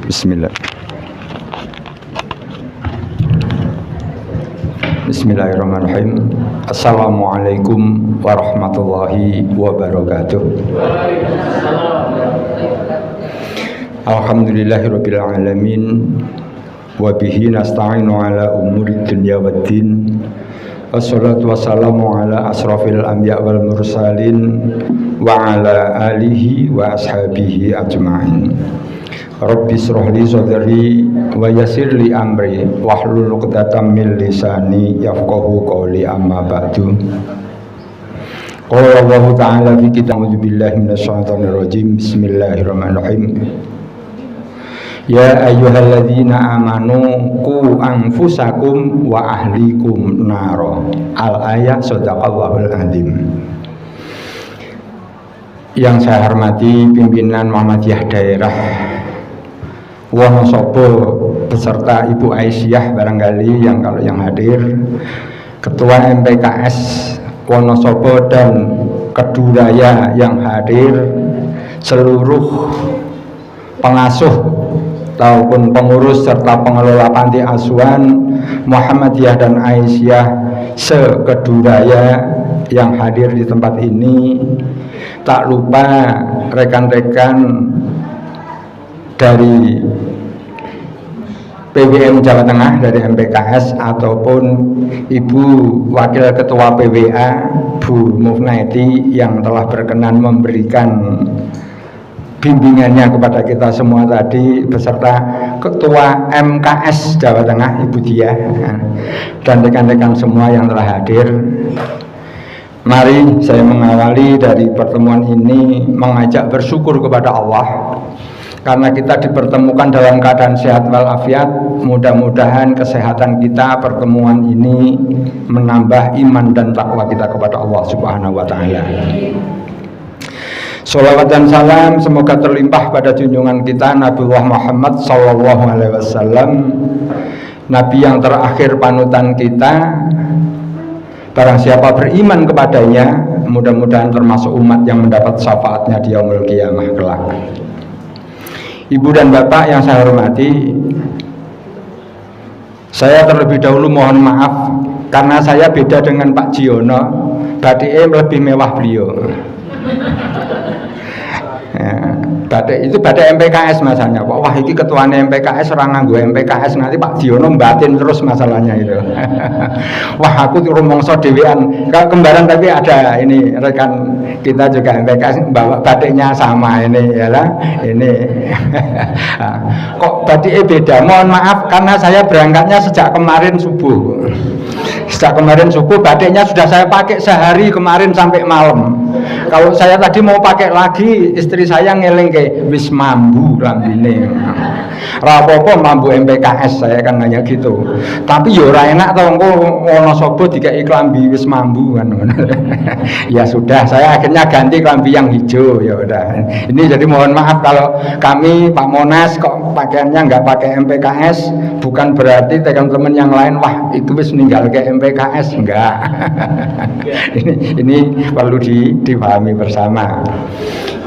Bismillah. Bismillahirrahmanirrahim. Assalamualaikum warahmatullahi wabarakatuh. Alhamdulillahirabbil alamin. Wa bihi nasta'inu ala umuri dunya waddin. Wassalatu wassalamu ala asrafil anbiya wal mursalin wa ala alihi wa ashabihi ajma'in. Rabbi shrah li sadri wa yassir li amri wahlul 'uqdatam min lisani yafqahu qawli amma ba'du. Qala Allah ta'ala fi kitabih billahi minasyaitonir rajim. Bismillahirrahmanirrahim. Ya ayyuhalladzina amanu qu anfusakum wa ahlikum naro. Al-ayat shadaqallahul adzim. Yang saya hormati pimpinan Muhammadiyah daerah Wonosobo beserta Ibu Aisyah barangkali kalau yang hadir, Ketua MPKS Wonosobo dan Keduraya yang hadir, seluruh pengasuh ataupun pengurus serta pengelola panti asuhan Muhammadiyah dan Aisyah se-Keduraya yang hadir di tempat ini, tak lupa rekan-rekan dari PWM Jawa Tengah, dari MPKS ataupun Ibu Wakil Ketua PWA Bu Mufnaiti yang telah berkenan memberikan bimbingannya kepada kita semua tadi, beserta Ketua MKS Jawa Tengah Ibu Diah dan rekan-rekan semua yang telah hadir. Mari saya mengawali dari pertemuan ini mengajak bersyukur kepada Allah karena kita dipertemukan dalam keadaan sehat walafiat. Mudah-mudahan kesehatan kita, pertemuan ini menambah iman dan takwa kita kepada Allah Subhanahu wa taala. Sholawat dan salam semoga terlimpah pada junjungan kita Nabiullah Muhammad sallallahu alaihi wasallam, Nabi yang terakhir panutan kita. Barang siapa beriman kepadanya, mudah-mudahan termasuk umat yang mendapat syafaatnya di yaumul qiyamah kelak. Ibu dan Bapak yang saya hormati, saya terlebih dahulu mohon maaf karena saya beda dengan Pak Jiono, batik lebih mewah beliau. Batik itu batik MPKS masalahnya. Wah, ini ketuanya MPKS, orang nganggo MPKS, nanti Pak Diono batin terus masalahnya itu. Wah, aku rumongso dhewean. Kalau kembaran tapi ada ini rekan kita juga MPKS bawa batiknya sama ini ya lah. Ini kok batiknya beda. Mohon maaf karena saya berangkatnya sejak kemarin subuh. Sejak kemarin subuh batiknya sudah saya pakai sehari kemarin sampai malam. Kalau saya tadi mau pakai lagi, istri saya ngeling kayak wis mambu lambine. Rapopo mambu MPKS, saya kan nanya gitu. Tapi yo ora enak to engko Wonosobo dikai klambi wis mambu kan. Ya sudah, saya akhirnya ganti klambi yang hijau ya udah. Ini jadi mohon maaf kalau kami Pak Monas kok pakaiannya nggak pakai MPKS, bukan berarti teman-teman yang lain wah itu wis ninggal ke MPKS, enggak. ini perlu dipahami bersama.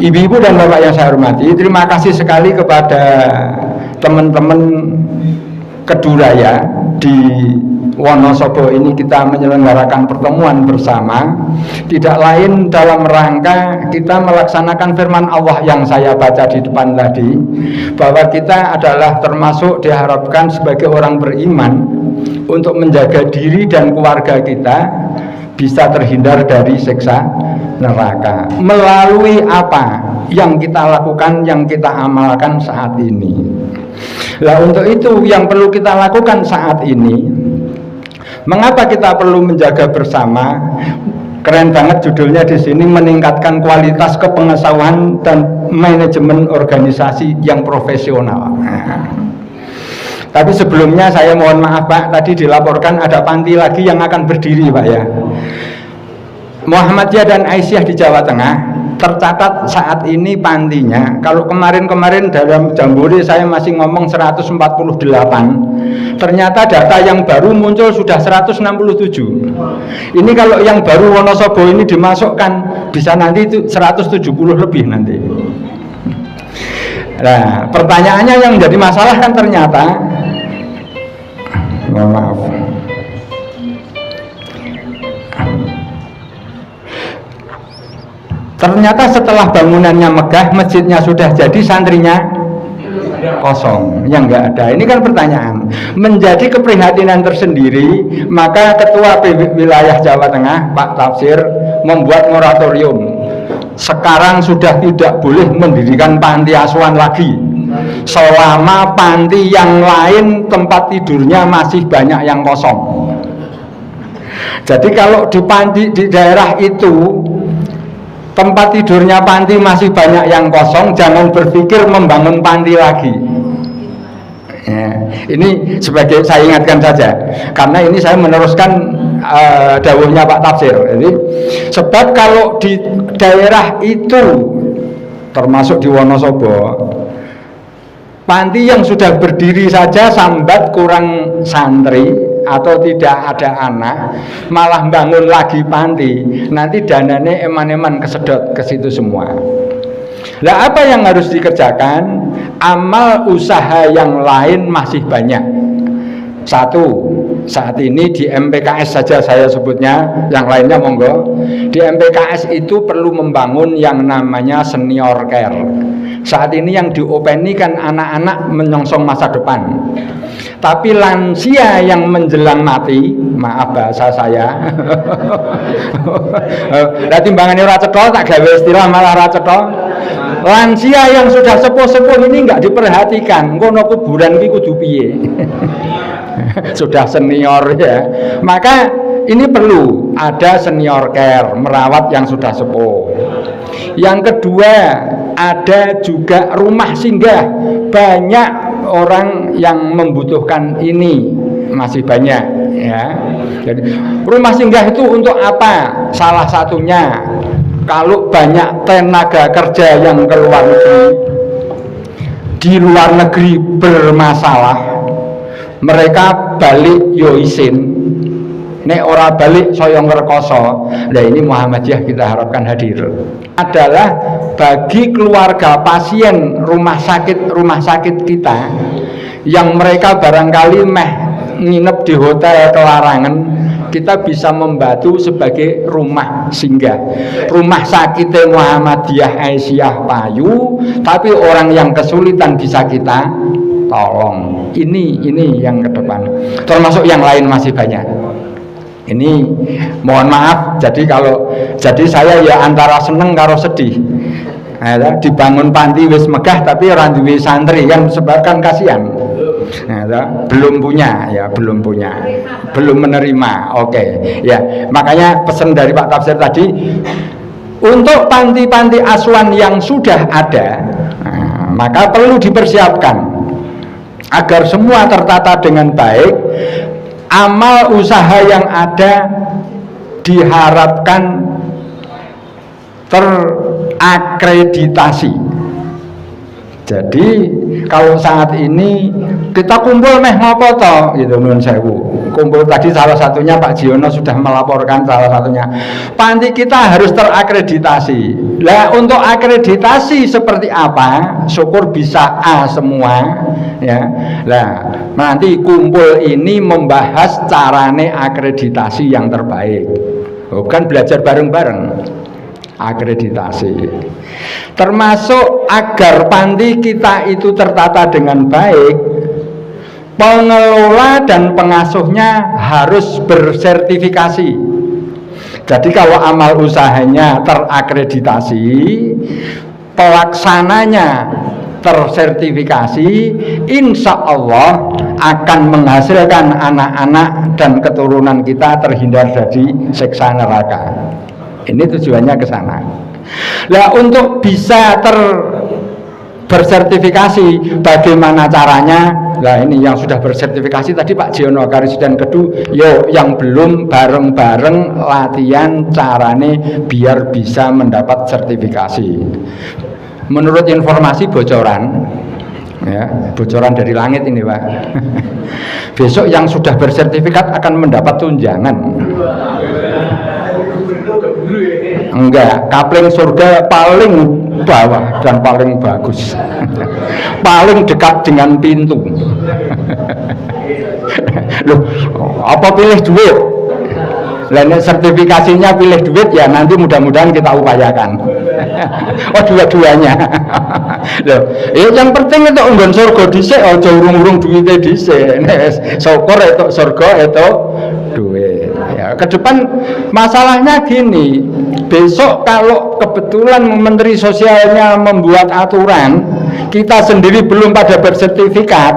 Ibu-ibu dan bapak yang saya hormati, terima kasih sekali kepada teman-teman Keduraya di Wonosobo ini. Kita menyelenggarakan pertemuan bersama, tidak lain dalam rangka kita melaksanakan firman Allah yang saya baca di depan tadi, bahwa kita adalah termasuk diharapkan sebagai orang beriman untuk menjaga diri dan keluarga kita bisa terhindar dari siksa neraka melalui apa yang kita lakukan, yang kita amalkan saat ini. Nah, untuk itu yang perlu kita lakukan saat ini, mengapa kita perlu menjaga bersama? Keren banget judulnya di sini, meningkatkan kualitas kepengetahuan dan manajemen organisasi yang profesional. Tapi sebelumnya saya mohon maaf Pak, tadi dilaporkan ada panti lagi yang akan berdiri Pak ya. Muhammadiyah dan Aisyah di Jawa Tengah tercatat saat ini pantinya, kalau kemarin-kemarin dalam Jambore saya masih ngomong 148, ternyata data yang baru muncul sudah 167. Ini kalau yang baru Wonosobo ini dimasukkan bisa nanti itu 170 lebih nanti. Nah, pertanyaannya yang menjadi masalah kan ternyata, mohon maaf, ternyata setelah bangunannya megah, masjidnya sudah jadi, santrinya kosong, yang nggak ada. Ini kan pertanyaan, menjadi keprihatinan tersendiri. Maka Ketua Wilayah Jawa Tengah Pak Tafsir membuat moratorium. Sekarang sudah tidak boleh mendirikan panti asuhan lagi selama panti yang lain tempat tidurnya masih banyak yang kosong. Jadi kalau di panti di daerah itu tempat tidurnya panti masih banyak yang kosong, jangan berpikir membangun panti lagi. Ya, ini sebagai saya ingatkan saja, karena ini saya meneruskan dawuhnya Pak Tafsir. Jadi, sebab kalau di daerah itu, termasuk di Wonosobo, panti yang sudah berdiri saja sambat kurang santri atau tidak ada anak, malah bangun lagi panti, nanti dananya eman-eman kesedot ke situ semua. Lah apa yang harus dikerjakan? Amal usaha yang lain masih banyak. Satu, saat ini di MPKS saja saya sebutnya, yang lainnya monggo. Di MPKS itu perlu membangun yang namanya senior care. Saat ini yang diopeni kan anak-anak menyongsong masa depan. Tapi lansia yang menjelang mati, maaf bahasa saya. Lah timbangannya ora cetha tak gawe istilah malah ora cetha. Lansia yang sudah sepuh-sepuh ini enggak diperhatikan, ngono kuburan iki kudu piye. Sudah senior ya. Maka ini perlu ada senior care, merawat yang sudah sepuh. Yang kedua, ada juga rumah singgah. Banyak orang yang membutuhkan ini, masih banyak ya. Jadi rumah singgah itu untuk apa? Salah satunya, kalau banyak tenaga kerja yang keluar negeri, di luar negeri bermasalah, mereka balik yo isin. Nek ora balik soyong rekoso. Nah ini Muhammadiyah kita harapkan hadir. Adalah bagi keluarga pasien rumah sakit kita yang mereka barangkali nginep di hotel kelarangan, kita bisa membantu sebagai rumah singgah. Rumah sakit Muhammadiyah Aisyah Payu, tapi orang yang kesulitan bisa kita tolong. Ini yang ke depan. Termasuk yang lain masih banyak. Ini mohon maaf, jadi saya ya antara seneng karo sedih. Nah, dibangun panti wis megah tapi ora duwe santri kan, sebab kan kasihan. Nah, belum punya, belum menerima. Oke. Ya, makanya pesan dari Pak Tafsir tadi, untuk panti-panti asuhan yang sudah ada, maka perlu dipersiapkan agar semua tertata dengan baik. Amal usaha yang ada diharapkan terakreditasi. Jadi kalau saat ini kita kumpul ngopo to gitu, nuwun sewu. Kumpul tadi salah satunya Pak Jiono sudah melaporkan, salah satunya panti kita harus terakreditasi. Lah untuk akreditasi seperti apa? Syukur bisa A semua ya. Lah nanti kumpul ini membahas carane akreditasi yang terbaik. Bukan belajar bareng-bareng. Akreditasi termasuk agar panti kita itu tertata dengan baik, pengelola dan pengasuhnya harus bersertifikasi. Jadi kalau amal usahanya terakreditasi, pelaksananya tersertifikasi, insya Allah akan menghasilkan anak-anak dan keturunan kita terhindar dari siksa neraka. Ini tujuannya ke sana. Nah, untuk bisa bersertifikasi, bagaimana caranya? Nah, ini yang sudah bersertifikasi tadi Pak Jiono Karisiden Kedu, yo yang belum bareng-bareng latihan carane biar bisa mendapat sertifikasi. Menurut informasi bocoran, ya, bocoran dari langit ini Pak. Besok yang sudah bersertifikat akan mendapat tunjangan. Enggak, kapling surga paling bawah dan paling bagus. Paling dekat dengan pintu. Loh, apa pilih duit? Lainnya sertifikasinya pilih duit ya nanti mudah-mudahan kita upayakan. Oh dua-duanya. Loh, yang penting itu unggon surga dhisik aja urung-urung duwite dhisik. Syukur itu surga itu duit. Ya, ke depan masalahnya gini. Besok kalau kebetulan Menteri Sosialnya membuat aturan, kita sendiri belum pada bersertifikat,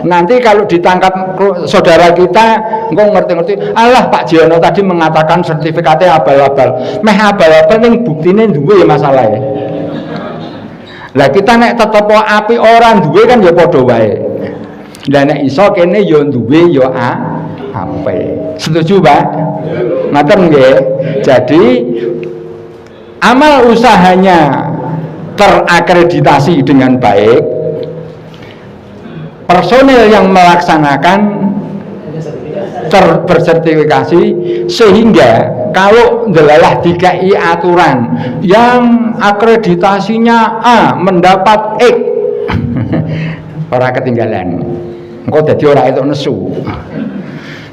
nanti kalau ditangkap saudara kita, engkau ngerti-ngerti, alah Pak Jiono tadi mengatakan sertifikatnya abal-abal, meh abal-abal yang buktinya duwe masalahnya. Lah kita nek tetep api orang duwe kan ya padha wae. Lah nek iso kene ya duwe ya ape. Setuju, Pak? Ngaten nggih. Jadi amal usahanya terakreditasi dengan baik, personel yang melaksanakan bersertifikasi, sehingga kalau delalah dikai aturan yang akreditasinya A mendapat X orang ketinggalan, engkau jadi orang itu nesu.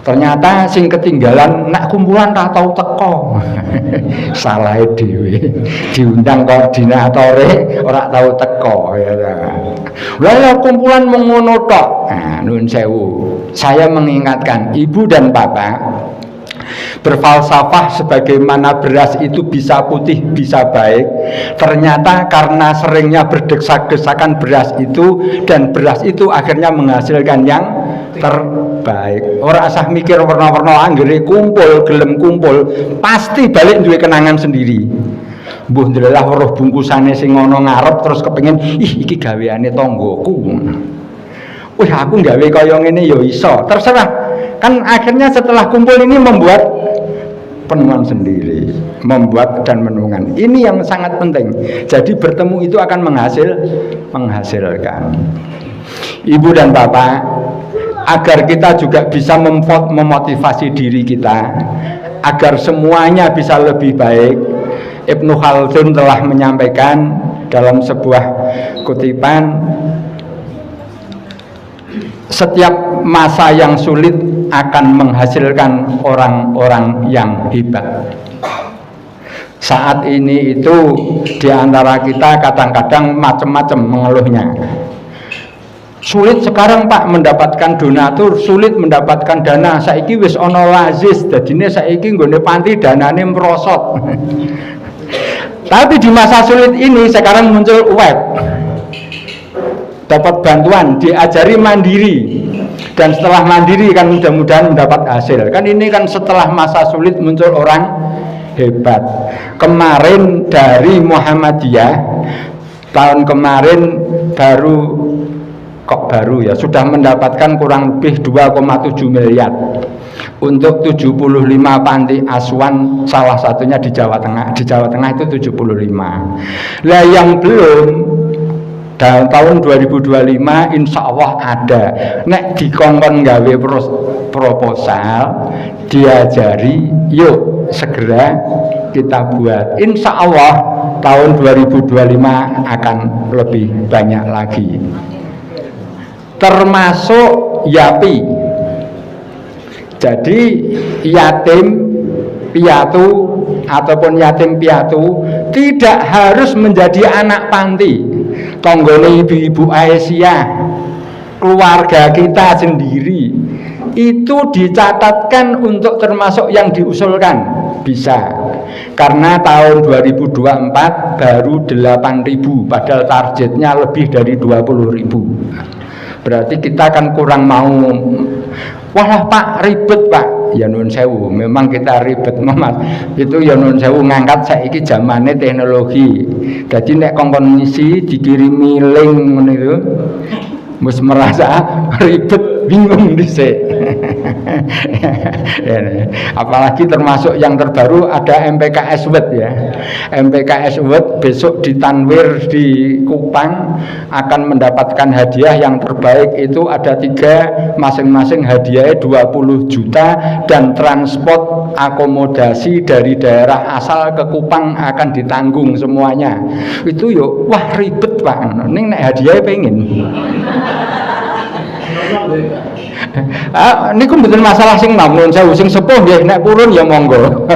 Ternyata sing ketinggalan nak kumpulan tak tahu teko. Salah dhewe. Diundang koordinatore ora tahu teko ya. Lah kumpulan mengono tok. Nah, nuwun sewu. Saya mengingatkan ibu dan bapak, berfalsafah sebagaimana beras itu bisa putih bisa baik, ternyata karena seringnya berdesak-desakan beras itu, dan beras itu akhirnya menghasilkan yang terbaik. Orang asah mikir warna-warna anggere kumpul, gelem kumpul, pasti balik duwe kenangan sendiri. Mbuh ndelah weruh bungkusane sing ana ngarep terus kepengin, ih iki gaweane tanggoku. Wih aku gawe kaya ngene ya iso. Terserah. Kan akhirnya setelah kumpul ini membuat penuhan sendiri, membuat dan menungan. Ini yang sangat penting. Jadi bertemu itu akan menghasilkan. Ibu dan bapak, agar kita juga bisa memotivasi diri kita, agar semuanya bisa lebih baik, Ibnu Khaldun telah menyampaikan dalam sebuah kutipan, setiap masa yang sulit akan menghasilkan orang-orang yang hebat. Saat ini itu diantara kita kadang-kadang macam-macam mengeluhnya. Sulit sekarang Pak mendapatkan donatur, sulit mendapatkan dana. Saiki wis ana lazis, dadine saiki nggone panti danane merosot. Tapi di masa sulit ini sekarang muncul web. Dapat bantuan, diajari mandiri. Dan setelah mandiri kan mudah-mudahan mendapat hasil. Kan ini kan setelah masa sulit muncul orang hebat. Kemarin dari Muhammadiyah tahun kemarin baru ya sudah mendapatkan kurang lebih 2,7 miliar untuk 75 panti asuhan, salah satunya di Jawa Tengah. Di Jawa Tengah itu 75. Lah yang belum dalam tahun 2025 insya Allah ada. Nek dikongkon gawe proposal, diajari, yuk segera kita buat. Insya Allah tahun 2025 akan lebih banyak lagi. Termasuk yapi. Jadi yatim piatu ataupun yatim piatu tidak harus menjadi anak panti. Tonggone ibu-ibu Aisyah, keluarga kita sendiri itu dicatatkan untuk termasuk yang diusulkan, bisa. Karena tahun 2024 baru 8.000, padahal targetnya lebih dari 20.000. Berarti kita kan kurang mau. Walah Pak, ribet Pak. Ya nun sewu, memang kita ribet Mas. Itu ya nun sewu ngangkat saiki zamane teknologi. Jadi nek kongkon ngisi dikirimi link ngono itu, mus merasa ribet, bingung dhisik. Apalagi termasuk yang terbaru ada MPKS Wet ya. MPKS Wet besok di Tanwir di Kupang akan mendapatkan hadiah yang terbaik itu ada 3, masing-masing hadiahnya 20 juta dan transport akomodasi dari daerah asal ke Kupang akan ditanggung semuanya. Itu yo wah ribet Pak. Ning nek hadiah pengen. Niku mboten masalah sing nom sewu sing sepuh nggih nek purun ya monggo.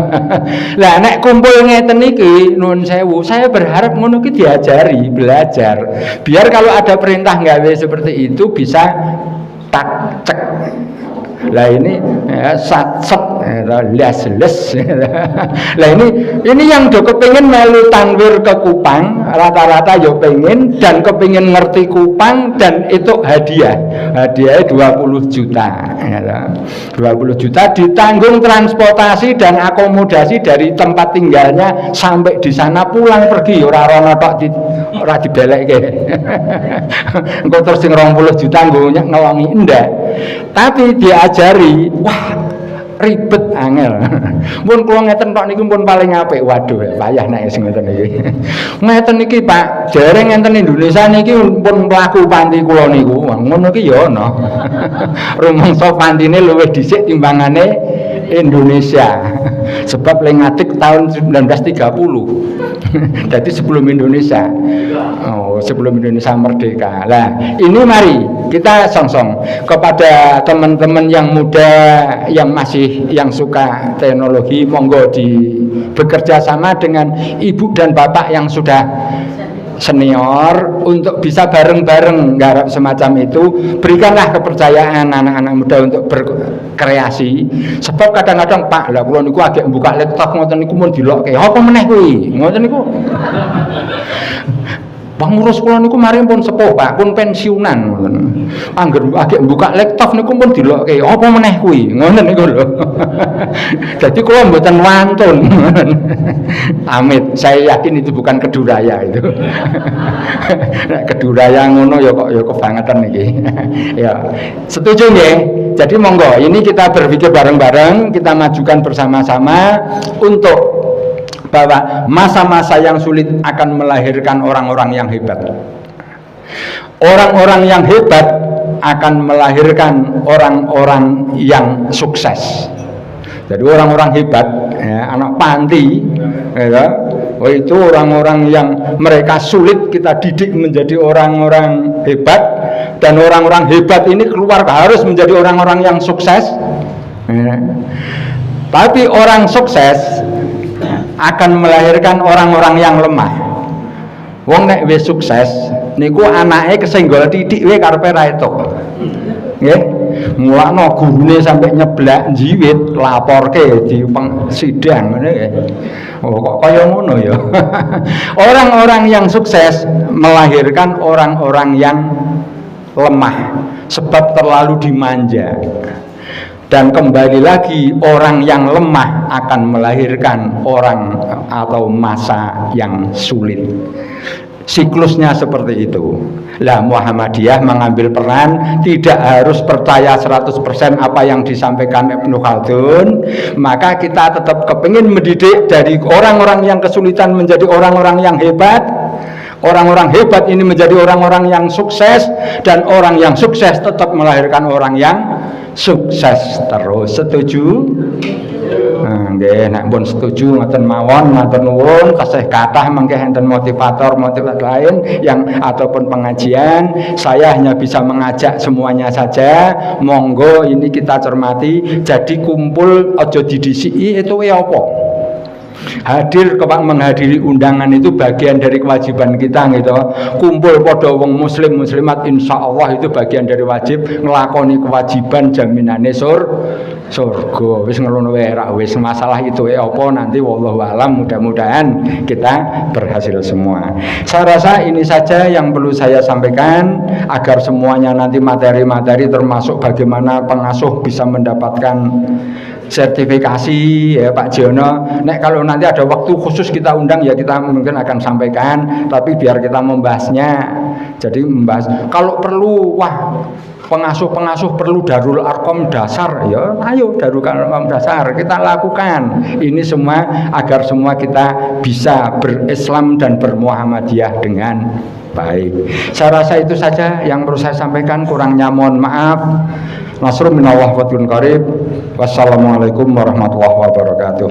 Lah nek kumpul ngeten iki nuwun sewu, saya berharap ngono ki diajari, belajar. Biar kalau ada perintah gawe seperti itu bisa tak cek. Lah ini sat les. Lah ini yang do kepengin melu tanwir ke Kupang rata-rata yo pengen dan kepengin ngerti Kupang dan itu hadiahnya 20 juta ya, 20 juta ditanggung transportasi dan akomodasi dari tempat tinggalnya sampai di sana pulang pergi ora rono tok ora dibelekke. Engko terus sing 20 juta nggo ngelongi ndak. Tapi diajari, wah ribet angel. Mun kula ngeten tok niku pun paling apik. Waduh, payah nek sing ngeten iki. Ngeten iki Pak, jare ngenten Indonesia niki pun mlaku panti kula niku. Ngono ki ya ana. Rumangsa pantine luwih dhisik timbangane Indonesia. Sebab le ngadeg tahun 1930. Jadi sebelum Indonesia. Oh, sebelum Indonesia merdeka. Lah, ini mari kita song-song kepada teman-teman yang muda yang suka teknologi, monggo bekerja sama dengan ibu dan bapak yang sudah senior untuk bisa bareng-bareng nggarap semacam itu. Berikanlah kepercayaan anak-anak muda untuk berkreasi. Sebab kadang-kadang Pak, lah kula niku agek buka laptop ngoten niku mun dilokke. Apa meneh kuwi? Ngoten niku. Pengurus kula niku mari pun sepuh Pak, pun pensiunan ngoten. Angger agek buka laptop niku pun dilokke. Apa meneh kuwi? Ngoten niku lho. Jadi kula mboten wantun. Amit, saya yakin itu bukan keduraya itu. Nek keduraya ngono ya kok ya kebangetan iki. Ya, setuju nggih? Jadi monggo, ini kita berpikir bareng-bareng, kita majukan bersama-sama untuk bahwa masa-masa yang sulit akan melahirkan orang-orang yang hebat. Orang-orang yang hebat akan melahirkan orang-orang yang sukses. Jadi orang-orang hebat, ya, anak panti, ya, itu orang-orang yang mereka sulit kita didik menjadi orang-orang hebat, dan orang-orang hebat ini keluar harus menjadi orang-orang yang sukses. Ya. Tapi orang sukses akan melahirkan orang-orang yang lemah. Wong nek wis sukses niku anake kesenggol titik wae karepe ra etuk. Nggih. Mulakno gurune sampai nyeblak jiwit laporke di sidang ngene nggih. Oh kok kaya ngono ya. Orang-orang yang sukses melahirkan orang-orang yang lemah sebab terlalu dimanja. Dan kembali lagi orang yang lemah akan melahirkan orang atau masa yang sulit. Siklusnya seperti itu. Lah Muhammadiyah mengambil peran, tidak harus percaya 100% apa yang disampaikan Ibnu Khaldun. Maka kita tetap kepingin mendidik dari orang-orang yang kesulitan menjadi orang-orang yang hebat. Orang-orang hebat ini menjadi orang-orang yang sukses, dan orang yang sukses tetap melahirkan orang yang sukses terus. Setuju? Nggih, nek pun setuju ngoten mawon, matur nuwun. Tasih kathah mangke enten motivator lain yang ataupun pengajian. Saya hanya bisa mengajak semuanya saja. Monggo ini kita cermati. Jadi kumpul aja didisiki itu apa? Hadir menghadiri undangan itu bagian dari kewajiban kita gitu. Kumpul podo wong muslim muslimat insya Allah itu bagian dari wajib ngelakoni kewajiban jaminane surga. Wis ngono wae ra wis masalah itu apa nanti wallahu alam, mudah-mudahan kita berhasil semua. Saya rasa ini saja yang perlu saya sampaikan agar semuanya nanti materi-materi termasuk bagaimana pengasuh bisa mendapatkan sertifikasi ya Pak Jono. Nek kalau nanti ada waktu khusus kita undang ya kita mungkin akan sampaikan, tapi biar kita membahasnya. Jadi membahas kalau perlu pengasuh perlu Darul Arqam dasar ya ayo Darul Arqam dasar kita lakukan. Ini semua agar semua kita bisa berislam dan bermuhammadiyah dengan baik. Saya rasa itu saja yang perlu saya sampaikan, kurangnya mohon maaf. Nasrul minallah wa qarib. Wassalamualaikum warahmatullahi wabarakatuh.